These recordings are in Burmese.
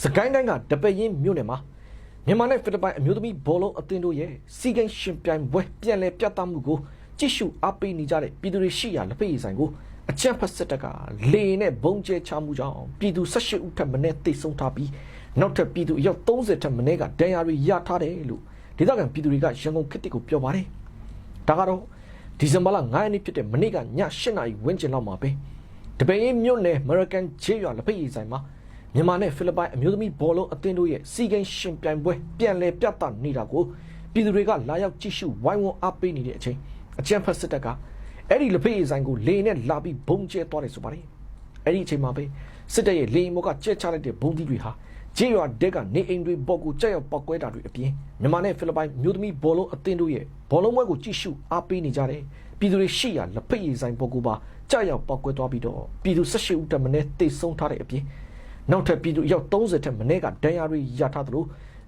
စကိုင်းတိုင်းကတပည့်ရင်မြို့နယ်မှာမြန်မာနဲ့ဖိလစ်ပိုင်အမျိုးသမီးဘောလုံးအသင်းတို့ရဲ့စီဂိမ်းရှင်ပြိုင်ပွဲပြန်လည်ပြသမှုကိုကြည့်ရှုအားပေးနေကြတဲ့ပြည်သူတွေရှိရာလက်ဖက်ရည်ဆိုင်ကိုအကြမ်းဖက်စစ်တပ်ကလေနဲ့ဘုံကျဲချမှုကြောင့်ပြည်သူ18ဦးထက်မနည်းသေဆုံးထားပြီးနောက်ထပ်ပြည်သူအယောက်30ထက်မနည်းကဒဏ်ရာတွေရထားတယ်လို့ဒေသခံပြည်သူတွေကရန်ကုန်ခေတ်ကိုပြောပါတယ်။ဒါကတော့ဒီဇင်ဘာလ9ရက်နေ့ဖြစ်တဲ့မနေ့ကည8နာရီဝန်းကျင်လောက်မှာပဲတပည့်ရင်မြို့နယ် American ဂျေးရွာလက်ဖက်ရည်ဆိုင်မှာမြန်မာနဲ့ဖိလစ်ပိုင်အမျိုးသမီးဘောလုံးအသင်းတို့ရဲ့စီဂိမ်းရှင်ပြိုင်ပွဲပြန်လည်ပြသနေတာကိုပြည်သူတွေကလာရောက်ကြည့်ရှုဝိုင်းဝန်းအားပေးနေတဲ့အချိန်အကြမ်းဖက်စစ်တပ်ကအဲ့ဒီလက်ဖက်ရည်ဆိုင်ကိုလေနဲ့လာပြီးဘုံကျဲသွားတယ်ဆိုပါတယ်။အဲ့ဒီအချိန်မှာပဲစစ်တပ်ရဲ့လေမောကကျဲချလိုက်တဲ့ဘုံသီးတွေဟာဂျေးရွာဒက်ကနေအိမ်တွေပေါ်ကိုကြောက်ရောက်ပောက်ကွဲတာတွေအပြင်မြန်မာနဲ့ဖိလစ်ပိုင်မျိုးသမီးဘောလုံးအသင်းတို့ရဲ့ဘောလုံးပွဲကိုကြည့်ရှုအားပေးနေကြတယ်ပြည်သူတွေရှိရာလက်ဖက်ရည်ဆိုင်ပေါ်ကိုပါကြောက်ရောက်ပောက်ကွဲသွားပြီးတော့ပြည်သူ18ဦးတမနဲ့တိတ်ဆုံးထားတဲ့အပြင်နောက်ထပ်ပြည်သူအယောက်30ထက်မနည်းကဒဏ်ရာတွေရထားသလို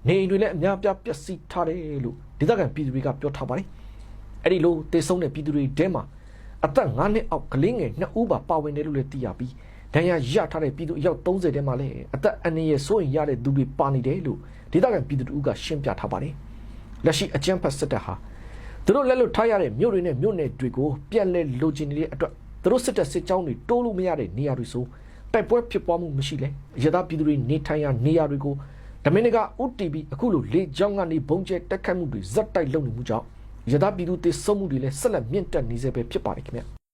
နေအိမ်တွေလည်းအများပြားပျက်စီးထားတယ်လို့ဒေသခံပြည်သူတွေကပြောထားပါတယ်။အဲ့ဒီလိုတေဆုံးတဲ့ပြည်သူတွေထဲမှာအသက်9နှစ်အောက်ကလေးငယ်2ဦးပါဝင်တယ်လို့လည်းသိရပြီးဒဏ်ရာရထားတဲ့ပြည်သူအယောက်30ထဲမှာလည်းအသက်အန္တရာယ်စိုးရိမ်ရတဲ့သူတွေပါနေတယ်လို့ဒေသခံပြည်သူတို့ကရှင်းပြထားပါတယ်။လက်ရှိအကြမ်းဖက်စစ်တပ်ဟာသူတို့လက်လွတ်ထားရတဲ့မြို့တွေနဲ့မြို့နယ်တွေကိုပြန်လည်လိုချင်နေတဲ့အတွက်သူတို့စစ်တပ်စစ်ကြောင်းတွေတိုးလို့မရတဲ့နေရာတွေဆိုတိုက်ပွဲဖြစ်ပွားမှုမရှိလဲရသပြည်သူတွေနေထိုင်ရာနေရာတွေကိုဒမင်နကဥတီပြီးအခုလိုလေကြောင်းကနေဘုံကျဲတက်ခတ်မှုတွေဇက်တိုက်လုပ်နေမှုကြောင့်ရသပြည်သူတေဆုံးမှုတွေလည်းဆက်လက်မြင့်တက်နေစေပဲဖြစ်ပါတယ်ခင်ဗျ